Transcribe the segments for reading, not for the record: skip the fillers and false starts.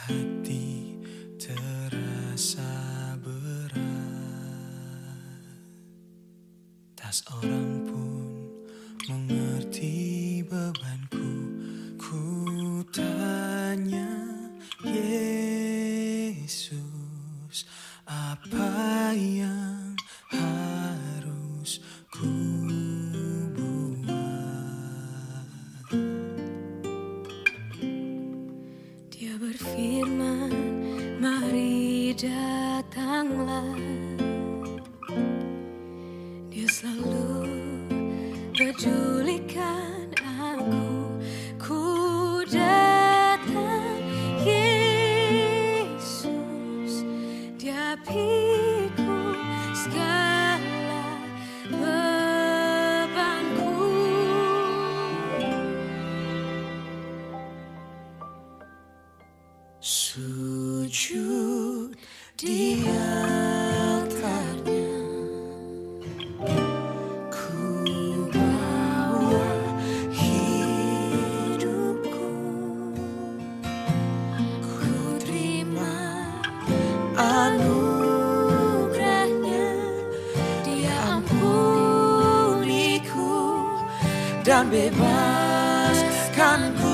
hati terasa berat, tak seorang pun mengerti bebanku. Ku tanya Yesus, apa yang harus ku buat? Dia berfirman, mari datanglah. Dia selalu pedulikan aku. Ku datang, Yesus. Dia pikul segala bebanku. Sujud di altarnya, ku bawa hidupku. Ku terima anugerahnya, Dia ampuniku dan bebaskanku.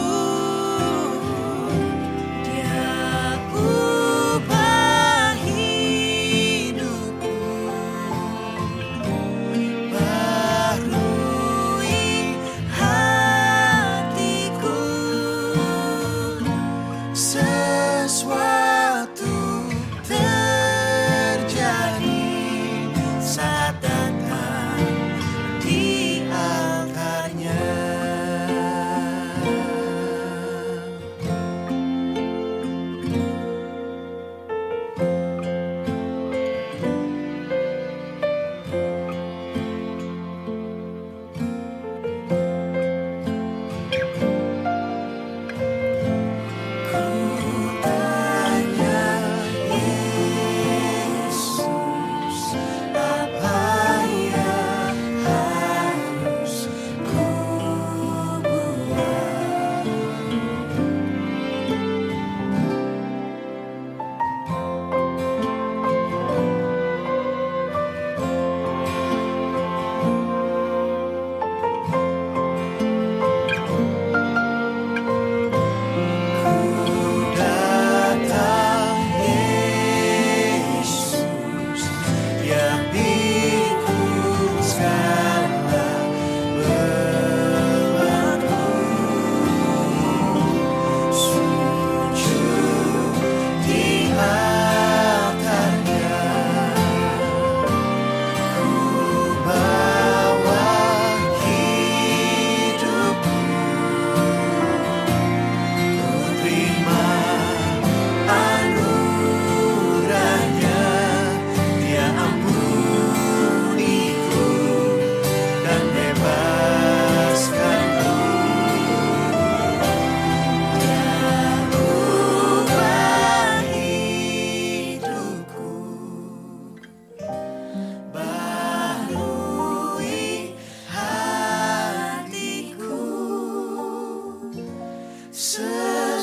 Sesuatu terjadi saat datang di altarnya.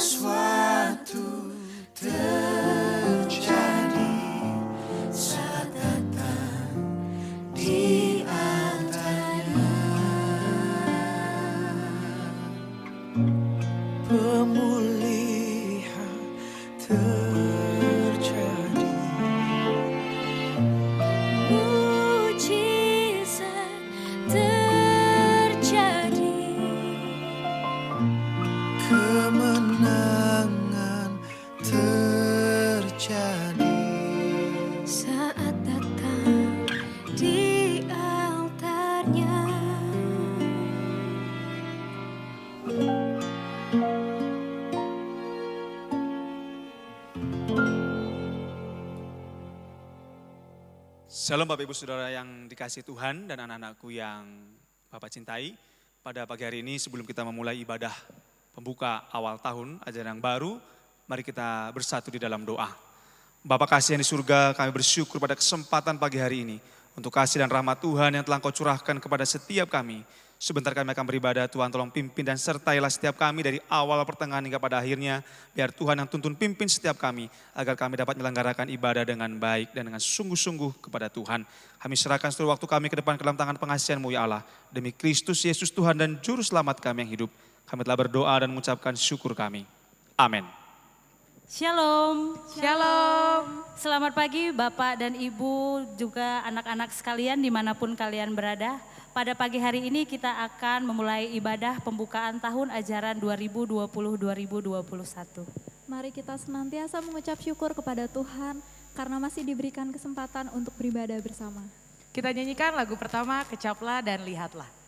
Sesuatu terjadi saat datang di altarnya. Pemulihan terjadi, Mujizat terjadi. kemenangan terjadi Saat datang di altarnya. Shalom Bapak Ibu Saudara yang dikasihi Tuhan dan anak-anakku yang Bapak cintai. Pada pagi hari ini sebelum kita memulai ibadah pembuka awal tahun ajaran yang baru, mari kita bersatu di dalam doa. Bapa kasih yang di surga, kami bersyukur pada kesempatan pagi hari ini untuk kasih dan rahmat Tuhan yang telah Kau curahkan kepada setiap kami. Sebentar kami akan beribadah, Tuhan tolong pimpin dan sertailah setiap kami dari awal pertengahan hingga pada akhirnya. Biar Tuhan yang tuntun pimpin setiap kami, agar kami dapat menyelenggarakan ibadah dengan baik dan dengan sungguh-sungguh kepada Tuhan. Kami serahkan seluruh waktu kami ke depan ke dalam tangan pengasihan-Mu ya Allah. Demi Kristus Yesus Tuhan dan Juru Selamat kami yang hidup, kami telah berdoa dan mengucapkan syukur kami. Amin. Shalom. Shalom. Selamat pagi Bapak dan Ibu, juga anak-anak sekalian dimanapun kalian berada. Pada pagi hari ini kita akan memulai ibadah pembukaan tahun ajaran 2020-2021. Mari kita senantiasa mengucap syukur kepada Tuhan karena masih diberikan kesempatan untuk beribadah bersama. Kita nyanyikan lagu pertama, Kecaplah dan Lihatlah.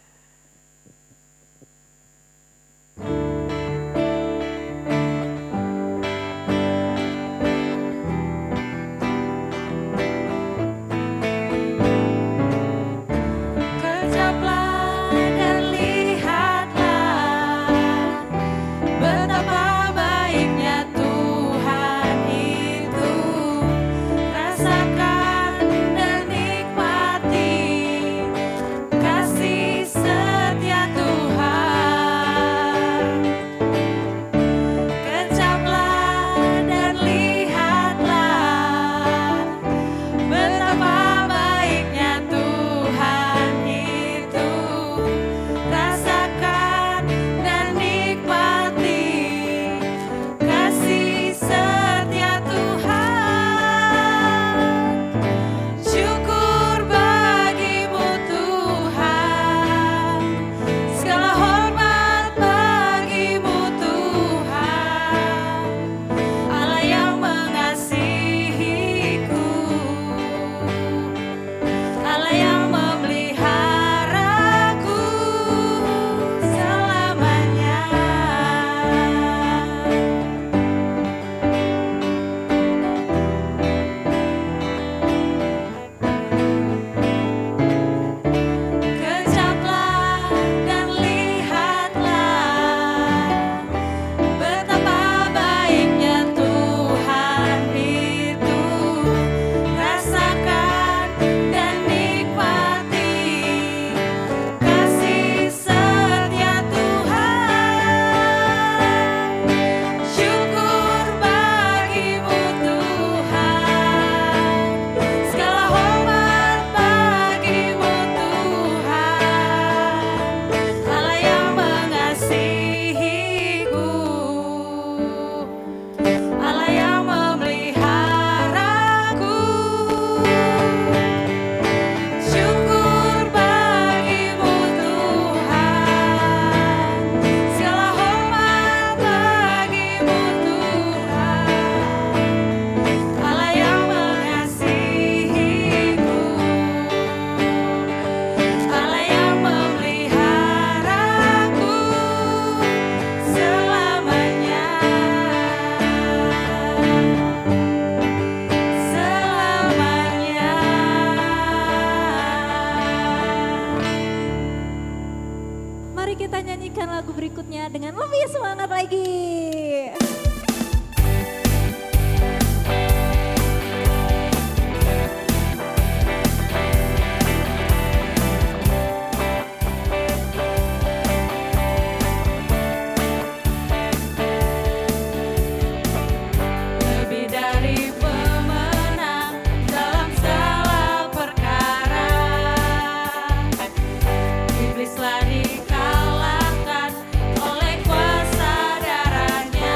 Dengan lebih semangat lagi. Lebih dari pemenang dalam segala perkara, iblislah dikalahkan oleh kuasa darahnya.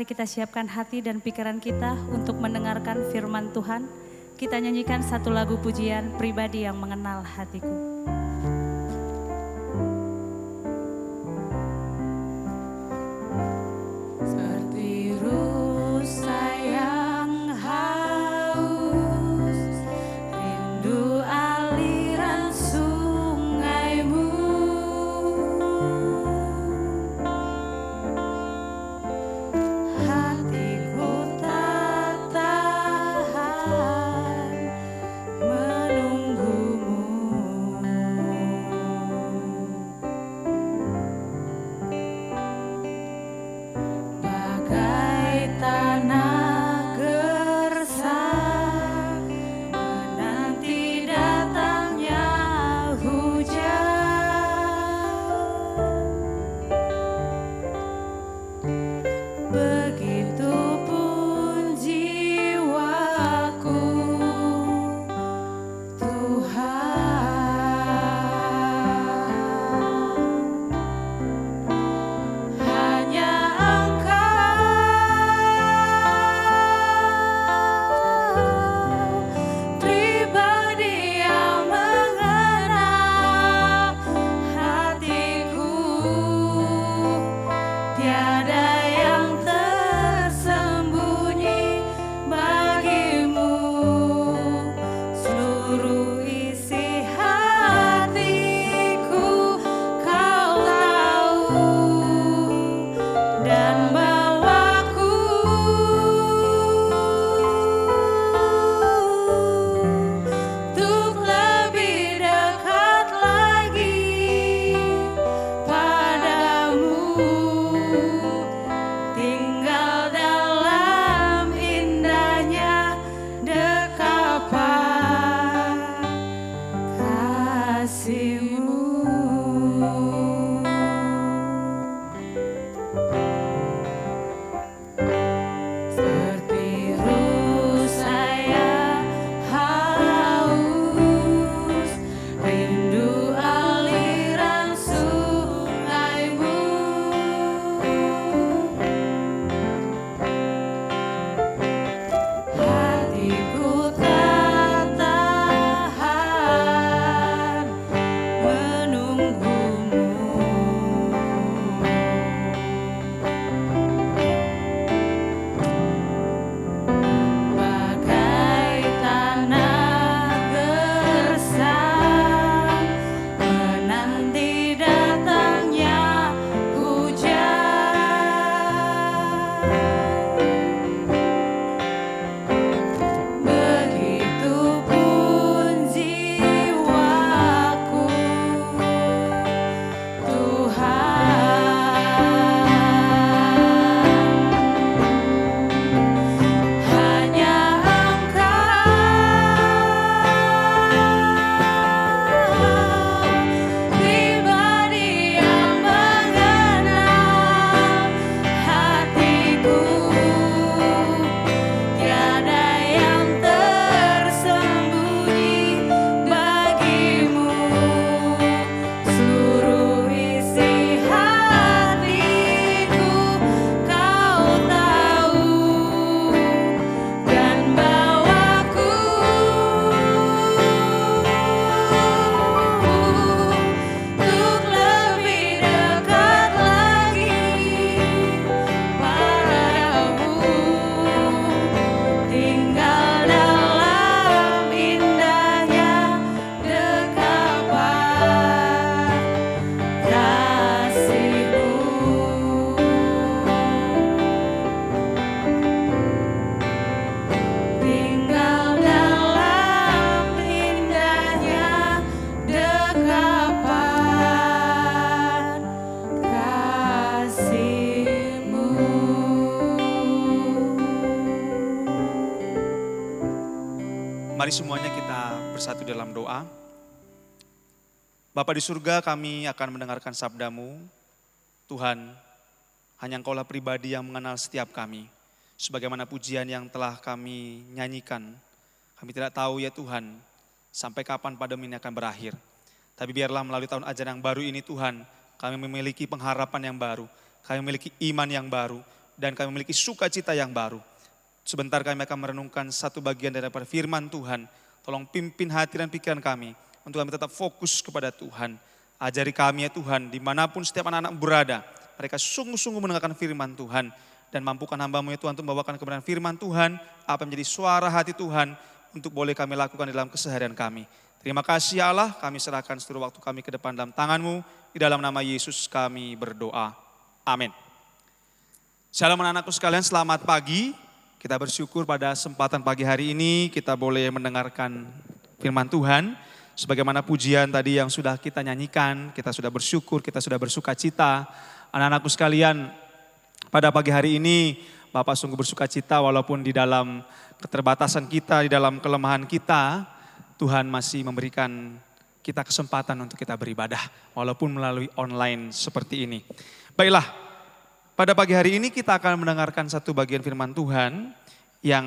mari kita siapkan hati dan pikiran kita untuk mendengarkan firman Tuhan. Kita nyanyikan satu lagu pujian pribadi yang mengenal hatiku. Seperti rusa yang haus, rindu aliran sungaimu. Hatiku tak tahan menunggumu. Bagai tanah gersang menanti datangnya hujan, begitupun jiwaku, Tuhan. Hanya Engkau pribadi yang mengenal hatiku, tiada yang tersembunyi bagimu. Seluruh isi hatiku Kau tahu, dan bawaku untuk lebih dekat lagi padamu, tinggal dalam indahnya dekapan kasih-Mu. Seperti rusa yang haus, rindu aliran sungaimu. Hatiku tak tahan menunggumu. Bagai tanah gersang menanti datangnya hujan, begitupun jiwaku, Tuhan. Hanya Engkau pribadi yang mengenal hatiku, tiada yang tersembunyi bagimu. Seluruh isi hatiku Kau tahu, dan bawaku untuk lebih dekat lagi padamu, tinggal dalam indahnya dekapan kasih-Mu. Tinggal dalam indahnya dekapan kasih-Mu. Mari semuanya kita bersatu dalam doa. Bapa di surga, kami akan mendengarkan sabda-Mu. Tuhan, hanya Engkaulah pribadi yang mengenal setiap kami. Sebagaimana pujian yang telah kami nyanyikan, kami tidak tahu ya Tuhan, sampai kapan pandemi ini akan berakhir. Tapi biarlah melalui tahun ajaran yang baru ini Tuhan, kami memiliki pengharapan yang baru, kami memiliki iman yang baru, dan kami memiliki sukacita yang baru. Sebentar kami akan merenungkan satu bagian daripada firman Tuhan. Tolong pimpin hati dan pikiran kami untuk kami tetap fokus kepada Tuhan. Ajari kami ya Tuhan, dimanapun setiap anak-anak berada, mereka sungguh-sungguh mendengarkan firman Tuhan. Dan mampukan hamba-Mu ya Tuhan untuk membawakan kebenaran firman Tuhan, apa yang menjadi suara hati Tuhan untuk boleh kami lakukan dalam keseharian kami. Terima kasih ya Allah, kami serahkan seluruh waktu kami ke depan dalam tangan-Mu. Di dalam nama Yesus kami berdoa. Amin. Shalom anak-anakku sekalian, selamat pagi. Kita bersyukur pada kesempatan pagi hari ini kita boleh mendengarkan firman Tuhan. Sebagaimana pujian tadi yang sudah kita nyanyikan, kita sudah bersyukur, kita sudah bersuka cita. Anak-anakku sekalian, pada pagi hari ini Bapak sungguh bersuka cita walaupun di dalam keterbatasan kita, di dalam kelemahan kita, Tuhan masih memberikan kita kesempatan untuk kita beribadah walaupun melalui online seperti ini. Baiklah, pada pagi hari ini kita akan mendengarkan satu bagian firman Tuhan yang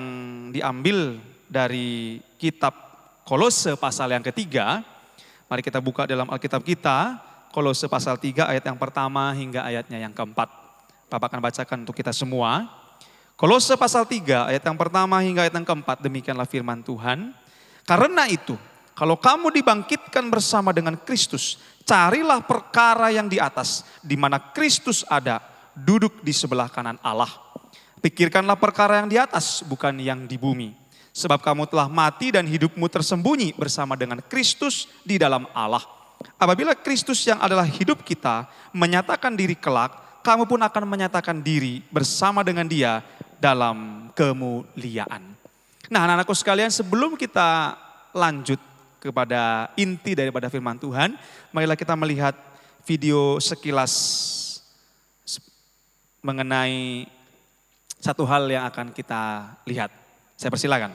diambil dari kitab Kolose pasal yang ketiga. Mari kita buka dalam Alkitab kita, Kolose pasal 3 ayat yang pertama hingga ayatnya yang keempat. Bapak akan bacakan untuk kita semua. Kolose pasal 3 ayat yang pertama hingga ayat yang keempat, demikianlah firman Tuhan. Karena itu, kalau kamu dibangkitkan bersama dengan Kristus, carilah perkara yang di atas, di mana Kristus ada, duduk di sebelah kanan Allah. Pikirkanlah perkara yang di atas, bukan yang di bumi. Sebab kamu telah mati dan hidupmu tersembunyi bersama dengan Kristus di dalam Allah. Apabila Kristus yang adalah hidup kita menyatakan diri kelak, kamu pun akan menyatakan diri bersama dengan Dia dalam kemuliaan. Nah, anak-anakku sekalian, sebelum kita lanjut kepada inti daripada firman Tuhan, marilah kita melihat video sekilas mengenai satu hal yang akan kita lihat. Saya persilakan.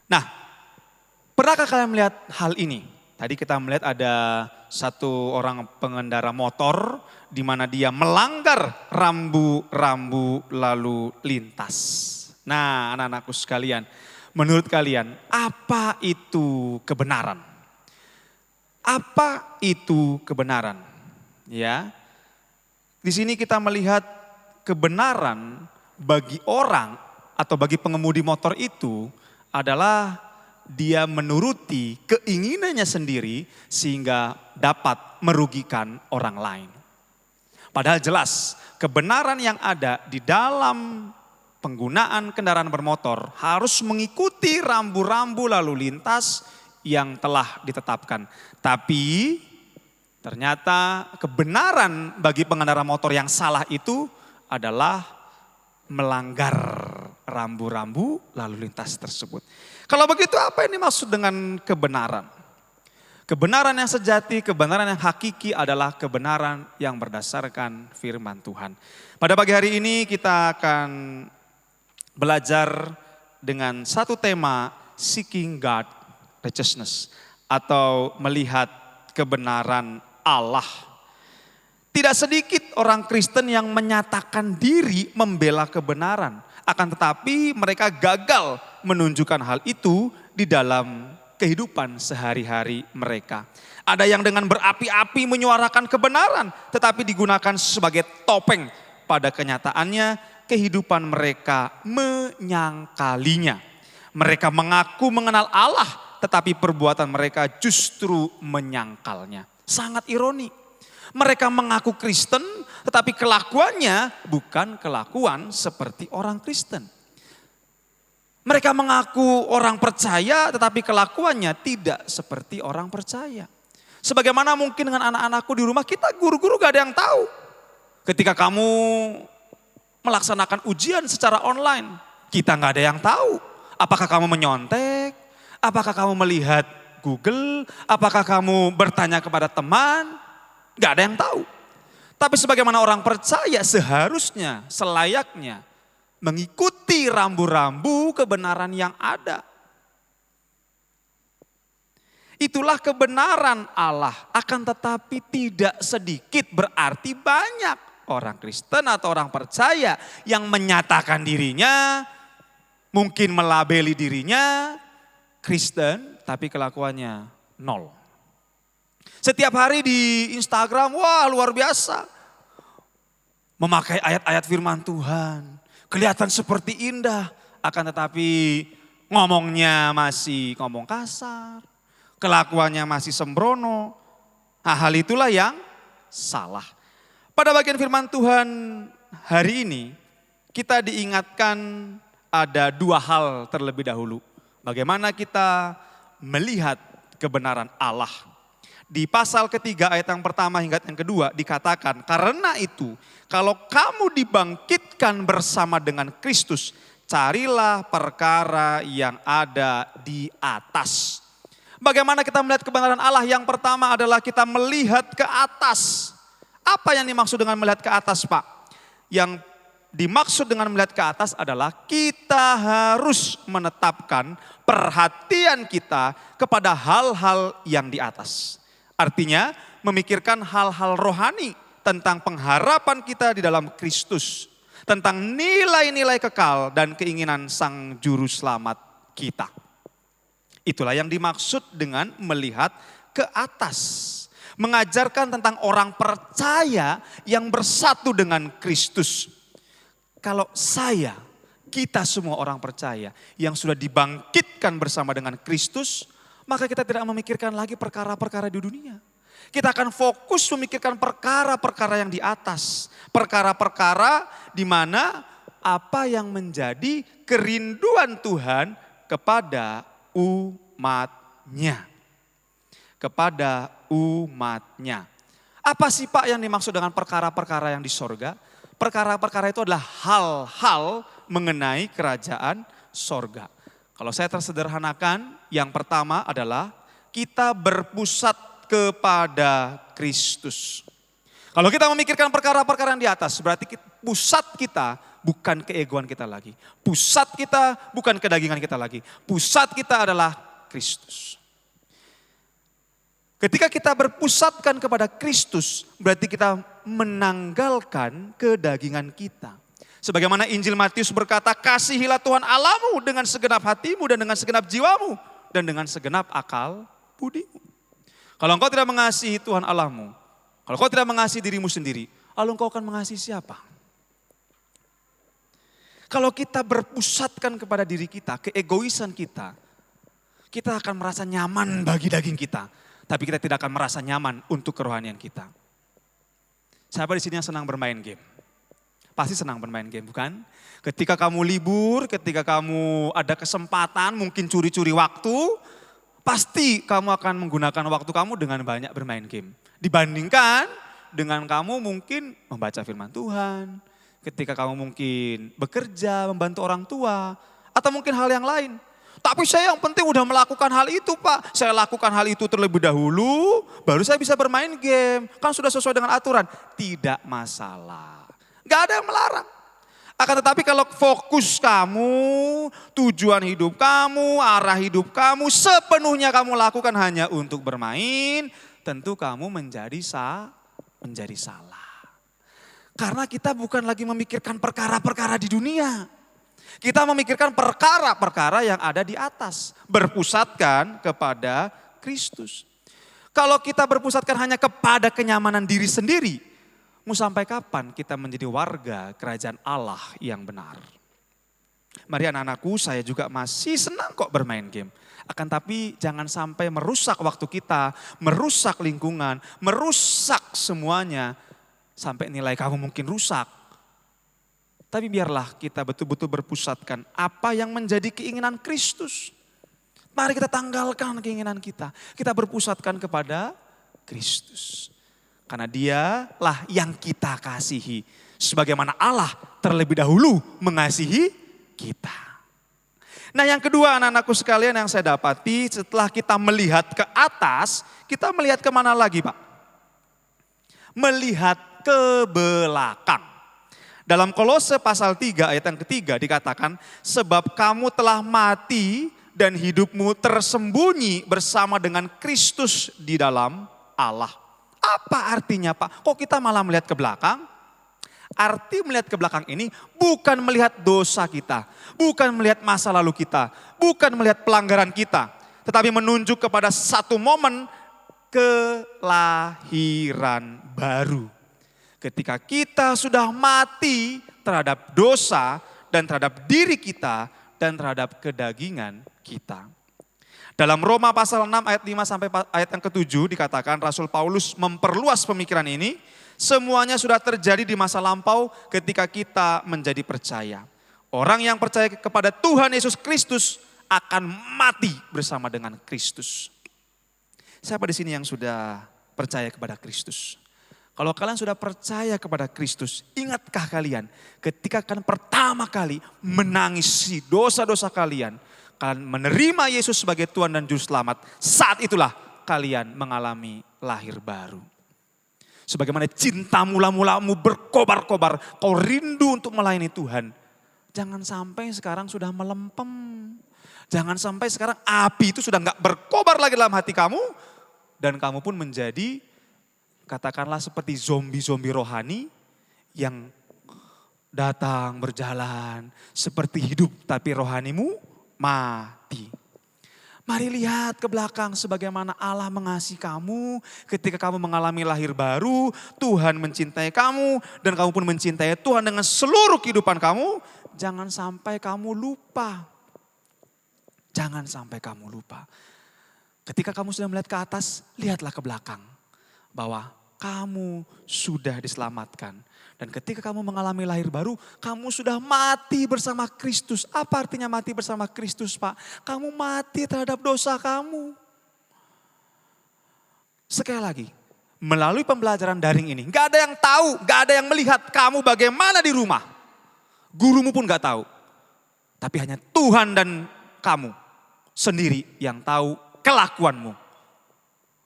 Nah, pernahkah kalian melihat hal ini? Tadi kita melihat ada satu orang pengendara motor di mana dia melanggar rambu-rambu lalu lintas. Nah, anak-anakku sekalian, menurut kalian apa itu kebenaran? Apa itu kebenaran? Ya. Di sini kita melihat kebenaran bagi orang atau bagi pengemudi motor itu adalah dia menuruti keinginannya sendiri sehingga dapat merugikan orang lain. Padahal jelas kebenaran yang ada di dalam penggunaan kendaraan bermotor harus mengikuti rambu-rambu lalu lintas yang telah ditetapkan. Tapi ternyata kebenaran bagi pengendara motor yang salah itu adalah melanggar rambu-rambu lalu lintas tersebut. Kalau begitu apa yang dimaksud dengan kebenaran? Kebenaran yang sejati, kebenaran yang hakiki adalah kebenaran yang berdasarkan firman Tuhan. Pada pagi hari ini kita akan belajar dengan satu tema, Seeking God Righteousness, atau melihat kebenaran Allah. Tidak sedikit orang Kristen yang menyatakan diri membela kebenaran, akan tetapi mereka gagal menunjukkan hal itu di dalam kehidupan sehari-hari mereka. Ada yang dengan berapi-api menyuarakan kebenaran, tetapi digunakan sebagai topeng. Pada kenyataannya kehidupan mereka menyangkalinya. Mereka mengaku mengenal Allah, tetapi perbuatan mereka justru menyangkalnya. Sangat ironi. Mereka mengaku Kristen, tetapi kelakuannya bukan kelakuan seperti orang Kristen. Mereka mengaku orang percaya, tetapi kelakuannya tidak seperti orang percaya. Sebagaimana mungkin dengan anak-anakku di rumah, kita guru-guru gak ada yang tahu. Ketika kamu melaksanakan ujian secara online, kita gak ada yang tahu. Apakah kamu menyontek? Apakah kamu melihat Google? Apakah kamu bertanya kepada teman? Gak ada yang tahu. Tapi sebagaimana orang percaya seharusnya, selayaknya mengikuti rambu-rambu kebenaran yang ada. Itulah kebenaran Allah, akan tetapi tidak sedikit berarti banyak orang Kristen atau orang percaya yang menyatakan dirinya, mungkin melabeli dirinya Kristen, tapi kelakuannya nol. Setiap hari di Instagram, wah luar biasa. Memakai ayat-ayat firman Tuhan, kelihatan seperti indah, akan tetapi ngomongnya masih ngomong kasar, kelakuannya masih sembrono. Nah, hal itulah yang salah. Pada bagian firman Tuhan hari ini, kita diingatkan ada dua hal terlebih dahulu. Bagaimana kita melihat kebenaran Allah. Di pasal ketiga ayat yang pertama hingga yang kedua dikatakan, karena itu kalau kamu dibangkitkan bersama dengan Kristus, carilah perkara yang ada di atas. Bagaimana kita melihat kebenaran Allah? Yang pertama adalah kita melihat ke atas. Apa yang dimaksud dengan melihat ke atas, Pak? Yang dimaksud dengan melihat ke atas adalah kita harus menetapkan perhatian kita kepada hal-hal yang di atas. Artinya memikirkan hal-hal rohani tentang pengharapan kita di dalam Kristus. Tentang nilai-nilai kekal dan keinginan Sang Juru Selamat kita. Itulah yang dimaksud dengan melihat ke atas. Mengajarkan tentang orang percaya yang bersatu dengan Kristus. Kalau saya, kita semua orang percaya yang sudah dibangkitkan bersama dengan Kristus, maka kita tidak memikirkan lagi perkara-perkara di dunia. Kita akan fokus memikirkan perkara-perkara yang di atas. Perkara-perkara di mana apa yang menjadi kerinduan Tuhan kepada umat-Nya. Kepada umat-Nya. Apa sih Pak yang dimaksud dengan perkara-perkara yang di sorga? Perkara-perkara itu adalah hal-hal mengenai kerajaan sorga. Kalau saya tersederhanakan, yang pertama adalah kita berpusat kepada Kristus. Kalau kita memikirkan perkara-perkara yang di atas, berarti pusat kita bukan keegoan kita lagi. Pusat kita bukan kedagingan kita lagi. Pusat kita adalah Kristus. Ketika kita berpusatkan kepada Kristus, berarti kita menanggalkan kedagingan kita. Sebagaimana Injil Matius berkata, kasihilah Tuhan Allahmu dengan segenap hatimu dan dengan segenap jiwamu dan dengan segenap akal budimu. Kalau engkau tidak mengasihi Tuhan Allahmu, kalau engkau tidak mengasihi dirimu sendiri, lalu engkau akan mengasihi siapa? Kalau kita berpusatkan kepada diri kita, keegoisan kita, kita akan merasa nyaman bagi daging kita, tapi kita tidak akan merasa nyaman untuk kerohanian kita. Siapa di sini yang senang bermain game? Pasti senang bermain game, bukan? Ketika kamu libur, ketika kamu ada kesempatan, mungkin curi-curi waktu, pasti kamu akan menggunakan waktu kamu dengan banyak bermain game. Dibandingkan dengan kamu mungkin membaca firman Tuhan, ketika kamu mungkin bekerja, membantu orang tua, atau mungkin hal yang lain. Tapi saya yang penting udah melakukan hal itu Pak. Saya lakukan hal itu terlebih dahulu, baru saya bisa bermain game. Kan sudah sesuai dengan aturan. Tidak masalah. Gak ada yang melarang. Akan tetapi kalau fokus kamu, tujuan hidup kamu, arah hidup kamu, sepenuhnya kamu lakukan hanya untuk bermain, tentu kamu menjadi salah. Karena kita bukan lagi memikirkan perkara-perkara di dunia. Kita memikirkan perkara-perkara yang ada di atas. Berpusatkan kepada Kristus. Kalau kita berpusatkan hanya kepada kenyamanan diri sendiri, mau sampai kapan kita menjadi warga kerajaan Allah yang benar? Mari anak-anakku, saya juga masih senang kok bermain game. Akan tapi jangan sampai merusak waktu kita, merusak lingkungan, merusak semuanya. Sampai nilai kamu mungkin rusak. Tapi biarlah kita betul-betul berpusatkan apa yang menjadi keinginan Kristus. Mari kita tanggalkan keinginan kita. Kita berpusatkan kepada Kristus. Karena dialah yang kita kasihi. Sebagaimana Allah terlebih dahulu mengasihi kita. Nah yang kedua anak-anakku sekalian yang saya dapati setelah kita melihat ke atas, kita melihat kemana lagi Pak? Melihat ke belakang. Dalam Kolose pasal 3 ayat yang ketiga dikatakan, sebab kamu telah mati dan hidupmu tersembunyi bersama dengan Kristus di dalam Allah. Apa artinya Pak? Kok kita malah melihat ke belakang? Arti melihat ke belakang ini bukan melihat dosa kita, bukan melihat masa lalu kita, bukan melihat pelanggaran kita, tetapi menunjuk kepada satu momen kelahiran baru. Ketika kita sudah mati terhadap dosa dan terhadap diri kita dan terhadap kedagingan kita. Dalam Roma pasal 6 ayat 5 sampai ayat yang ke-7 dikatakan Rasul Paulus memperluas pemikiran ini. Semuanya sudah terjadi di masa lampau ketika kita menjadi percaya. Orang yang percaya kepada Tuhan Yesus Kristus akan mati bersama dengan Kristus. Siapa di sini yang sudah percaya kepada Kristus? Kalau kalian sudah percaya kepada Kristus, ingatkah kalian ketika kalian pertama kali menangisi dosa-dosa kalian, kalian menerima Yesus sebagai Tuhan dan Juru Selamat, saat itulah kalian mengalami lahir baru. Sebagaimana cinta mula-mulamu berkobar-kobar, kau rindu untuk melayani Tuhan. Jangan sampai sekarang sudah melempem. Jangan sampai sekarang api itu sudah enggak berkobar lagi dalam hati kamu. Dan kamu pun menjadi katakanlah seperti zombie-zombie rohani yang datang berjalan seperti hidup tapi rohanimu mati. Mari lihat ke belakang sebagaimana Allah mengasihi kamu ketika kamu mengalami lahir baru, Tuhan mencintai kamu dan kamu pun mencintai Tuhan dengan seluruh kehidupan kamu. Jangan sampai kamu lupa. Jangan sampai kamu lupa. Ketika kamu sudah melihat ke atas, lihatlah ke belakang bahwa kamu sudah diselamatkan. Dan ketika kamu mengalami lahir baru, kamu sudah mati bersama Kristus. Apa artinya mati bersama Kristus, Pak? Kamu mati terhadap dosa kamu. Sekali lagi, melalui pembelajaran daring ini, gak ada yang tahu, gak ada yang melihat kamu bagaimana di rumah. Gurumu pun gak tahu. Tapi hanya Tuhan dan kamu sendiri yang tahu kelakuanmu.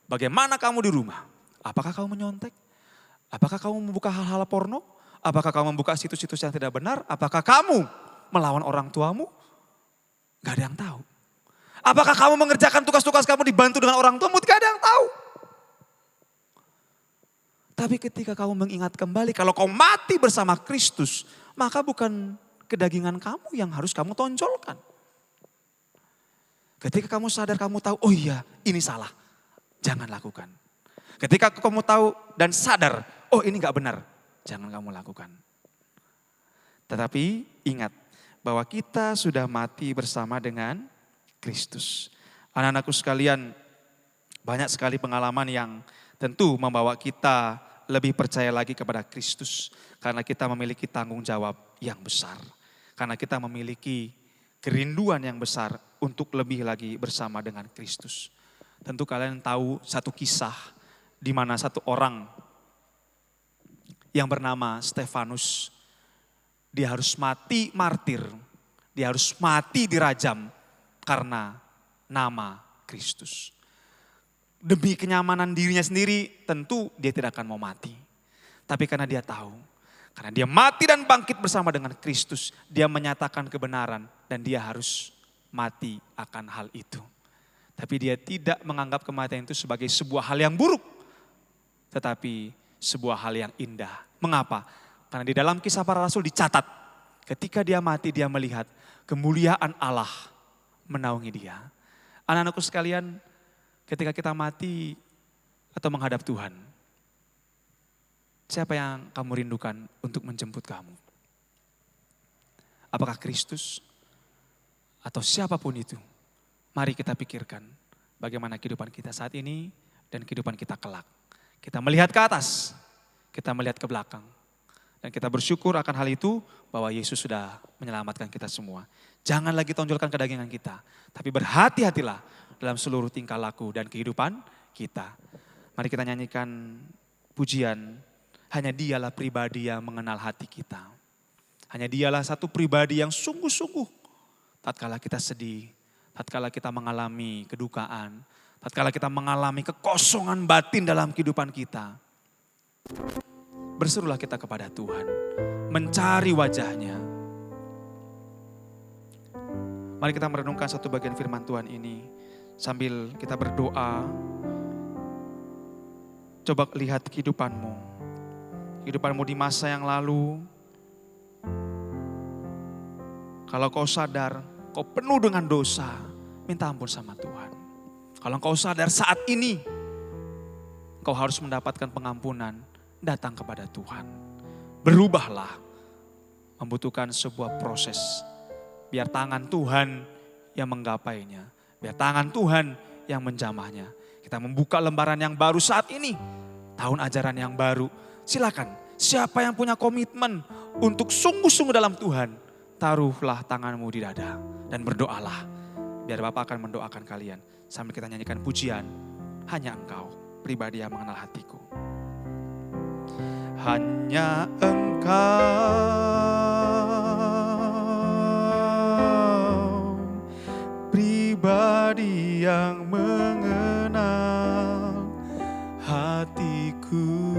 Bagaimana kamu di rumah? Apakah kamu menyontek? Apakah kamu membuka hal-hal porno? Apakah kamu membuka situs-situs yang tidak benar? Apakah kamu melawan orang tuamu? Gak ada yang tahu. Apakah kamu mengerjakan tugas-tugas kamu dibantu dengan orang tuamu? Gak ada yang tahu. Tapi ketika kamu mengingat kembali kalau kau mati bersama Kristus, maka bukan kedagingan kamu yang harus kamu tonjolkan. Ketika kamu sadar, kamu tahu, oh iya ini salah, jangan lakukan. Ketika kamu tahu dan sadar, oh ini gak benar, jangan kamu lakukan. Tetapi ingat bahwa kita sudah mati bersama dengan Kristus. Anak-anakku sekalian, banyak sekali pengalaman yang tentu membawa kita lebih percaya lagi kepada Kristus. Karena kita memiliki tanggung jawab yang besar. Karena kita memiliki kerinduan yang besar untuk lebih lagi bersama dengan Kristus. Tentu kalian tahu satu kisah di mana satu orang yang bernama Stefanus, dia harus mati martir, dia harus mati dirajam karena nama Kristus. Demi kenyamanan dirinya sendiri tentu dia tidak akan mau mati. Tapi karena dia tahu, karena dia mati dan bangkit bersama dengan Kristus, dia menyatakan kebenaran dan dia harus mati akan hal itu. Tapi dia tidak menganggap kematian itu sebagai sebuah hal yang buruk, tetapi sebuah hal yang indah. Mengapa? Karena di dalam kisah para rasul dicatat, ketika dia mati dia melihat kemuliaan Allah menaungi dia. Anak-anakku sekalian, ketika kita mati atau menghadap Tuhan, siapa yang kamu rindukan untuk menjemput kamu? Apakah Kristus atau siapapun itu? Mari kita pikirkan bagaimana kehidupan kita saat ini dan kehidupan kita kelak. Kita melihat ke atas, kita melihat ke belakang. Dan kita bersyukur akan hal itu bahwa Yesus sudah menyelamatkan kita semua. Jangan lagi tonjolkan kedagingan kita, tapi berhati-hatilah dalam seluruh tingkah laku dan kehidupan kita. Mari kita nyanyikan pujian, hanya dialah pribadi yang mengenal hati kita. Hanya dialah satu pribadi yang sungguh-sungguh tatkala kita sedih, tatkala kita mengalami kedukaan, tatkala kita mengalami kekosongan batin dalam kehidupan kita. Berserulah kita kepada Tuhan, mencari wajahnya. Mari kita merenungkan satu bagian firman Tuhan ini sambil kita berdoa. Coba lihat kehidupanmu. kehidupanmu di masa yang lalu. Kalau kau sadar, kau penuh dengan dosa, minta ampun sama Tuhan. Kalau kau sadar saat ini, kau harus mendapatkan pengampunan, datang kepada Tuhan. Berubahlah, membutuhkan sebuah proses. Biar tangan Tuhan yang menggapainya, biar tangan Tuhan yang menjamahnya. Kita membuka lembaran yang baru saat ini, tahun ajaran yang baru. Silakan, siapa yang punya komitmen untuk sungguh-sungguh dalam Tuhan, taruhlah tanganmu di dada dan berdoalah. Biar Bapak akan mendoakan kalian sambil kita nyanyikan pujian. Hanya Engkau, pribadi yang mengenal hatiku. Hanya Engkau, pribadi yang mengenal hatiku.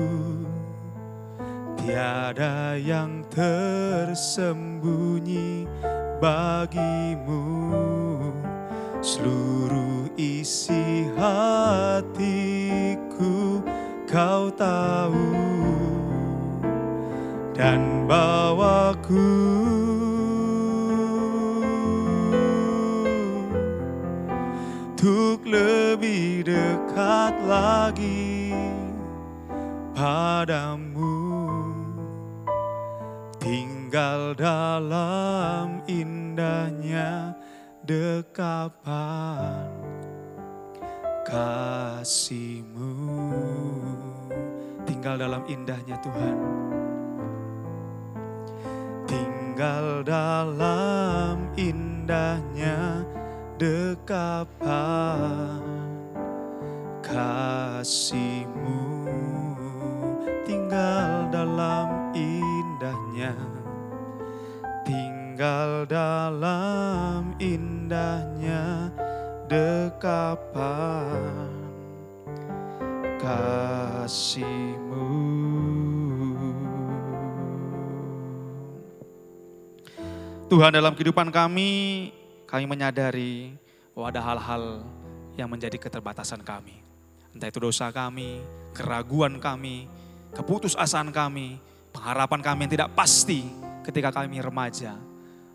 Tiada yang tersembunyi bagimu, seluruh isi hatiku kau tahu, dan bawaku untuk lebih dekat lagi padamu. Tinggal dalam indahnya dekapan kasih-Mu. Tinggal dalam indahnya Tuhan. Tinggal dalam indahnya dekapan kasih-Mu. Tinggal dalam indahnya, tinggal dalam indahnya dekapan kasih-Mu. Tuhan, dalam kehidupan kami menyadari bahwa ada hal-hal yang menjadi keterbatasan kami. Entah itu dosa kami, keraguan kami, keputusasaan kami, pengharapan kami yang tidak pasti ketika kami remaja.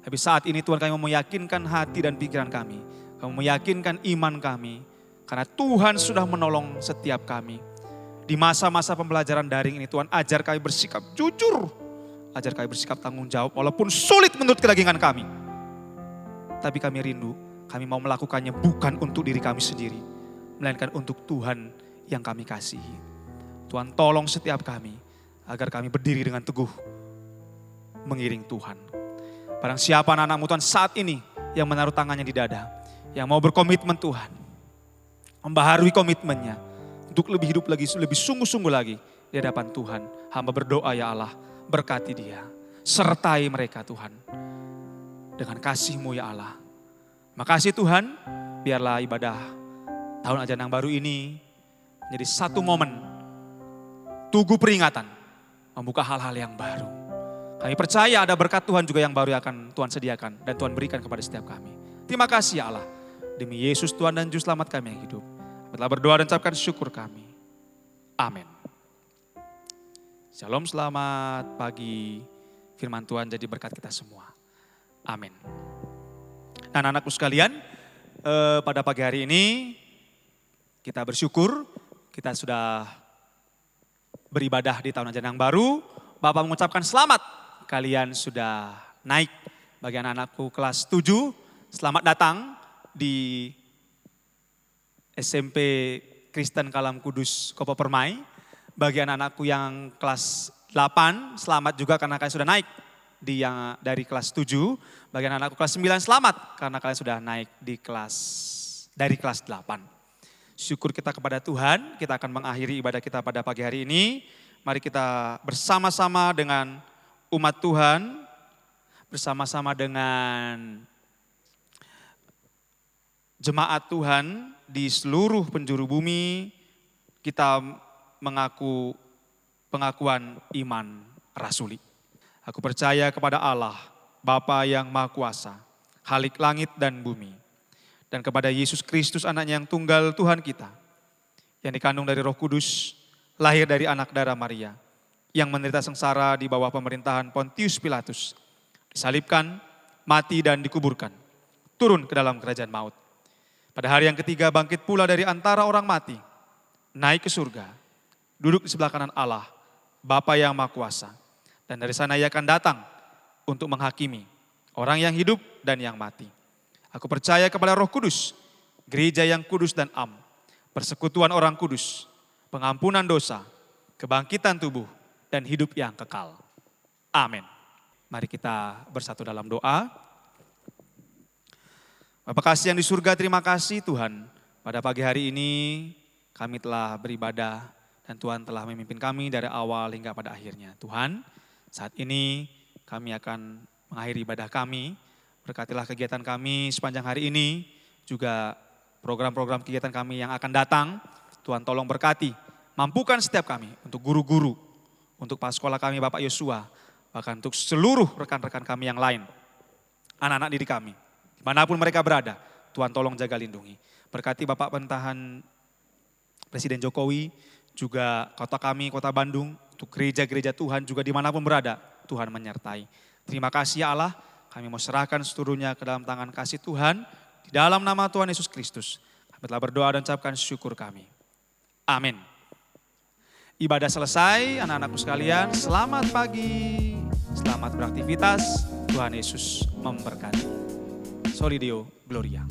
Tapi saat ini Tuhan, kami mau meyakinkan hati dan pikiran kami. Kami meyakinkan iman kami. Karena Tuhan sudah menolong setiap kami. Di masa-masa pembelajaran daring ini Tuhan, ajar kami bersikap jujur. Ajar kami bersikap tanggung jawab walaupun sulit menurut kedagingan kami. Tapi kami rindu, kami mau melakukannya bukan untuk diri kami sendiri. Melainkan untuk Tuhan yang kami kasihi. Tuhan, tolong setiap kami agar kami berdiri dengan teguh mengiring Tuhan. Barang siapa anak-anak-Mu Tuhan saat ini yang menaruh tangannya di dada, yang mau berkomitmen Tuhan, membaharui komitmennya untuk lebih hidup lagi, lebih sungguh-sungguh lagi di hadapan Tuhan. Hamba berdoa ya Allah, berkati dia, sertai mereka Tuhan dengan kasih-Mu ya Allah. Makasih Tuhan, biarlah ibadah tahun ajaran yang baru ini menjadi satu momen tugu peringatan, membuka hal-hal yang baru. Kami percaya ada berkat Tuhan juga yang baru yang akan Tuhan sediakan dan Tuhan berikan kepada setiap kami. Terima kasih ya Allah, demi Yesus Tuhan dan Juru Selamat kami yang hidup. Telah berdoa dan ucapkan syukur kami. Amin. Shalom, selamat pagi. Firman Tuhan jadi berkat kita semua. Amin. Nah, anak-anakku sekalian, pada pagi hari ini kita bersyukur kita sudah beribadah di tahun ajaran yang baru. Bapak mengucapkan selamat, kalian sudah naik. Bagi anak-anakku kelas 7, selamat datang di SMP Kristen Kalam Kudus Kopo Permai. Bagi anak-anakku yang kelas 8, selamat juga karena kalian sudah naik dari kelas 7. Bagi anak-anakku kelas 9, selamat karena kalian sudah naik dari kelas 8. Syukur kita kepada Tuhan, kita akan mengakhiri ibadah kita pada pagi hari ini. Mari kita bersama-sama dengan umat Tuhan, bersama-sama dengan jemaat Tuhan di seluruh penjuru bumi, kita mengaku pengakuan iman rasuli. Aku percaya kepada Allah, Bapa yang Maha Kuasa, Khalik langit dan bumi, dan kepada Yesus Kristus anaknya yang tunggal Tuhan kita, yang dikandung dari Roh Kudus, lahir dari anak darah Maria, yang menderita sengsara di bawah pemerintahan Pontius Pilatus, disalibkan, mati dan dikuburkan, turun ke dalam kerajaan maut. Pada hari yang ketiga bangkit pula dari antara orang mati, naik ke surga, duduk di sebelah kanan Allah, Bapa yang Maha Kuasa. Dan dari sana ia akan datang untuk menghakimi orang yang hidup dan yang mati. Aku percaya kepada Roh Kudus, gereja yang kudus dan am, persekutuan orang kudus, pengampunan dosa, kebangkitan tubuh, dan hidup yang kekal. Amin. Mari kita bersatu dalam doa. Bapa kasih yang di surga, terima kasih Tuhan. Pada pagi hari ini kami telah beribadah dan Tuhan telah memimpin kami dari awal hingga pada akhirnya. Tuhan, saat ini kami akan mengakhiri ibadah kami. Berkatilah kegiatan kami sepanjang hari ini, juga program-program kegiatan kami yang akan datang. Tuhan tolong berkati, mampukan setiap kami untuk guru-guru, untuk Pak Sekolah kami Bapak Yosua, bahkan untuk seluruh rekan-rekan kami yang lain, anak-anak didik kami, dimanapun mereka berada, Tuhan tolong jaga lindungi. Berkati Bapak Pemerintahan Presiden Jokowi, juga kota kami, kota Bandung, untuk gereja-gereja Tuhan juga dimanapun berada, Tuhan menyertai. Terima kasih ya Allah, kami mau serahkan seluruhnya ke dalam tangan kasih Tuhan, di dalam nama Tuhan Yesus Kristus. Kami telah berdoa dan ucapkan syukur kami. Amin. Ibadah selesai, anak-anakku sekalian, selamat pagi, selamat beraktivitas, Tuhan Yesus memberkati. Soli Deo Gloria.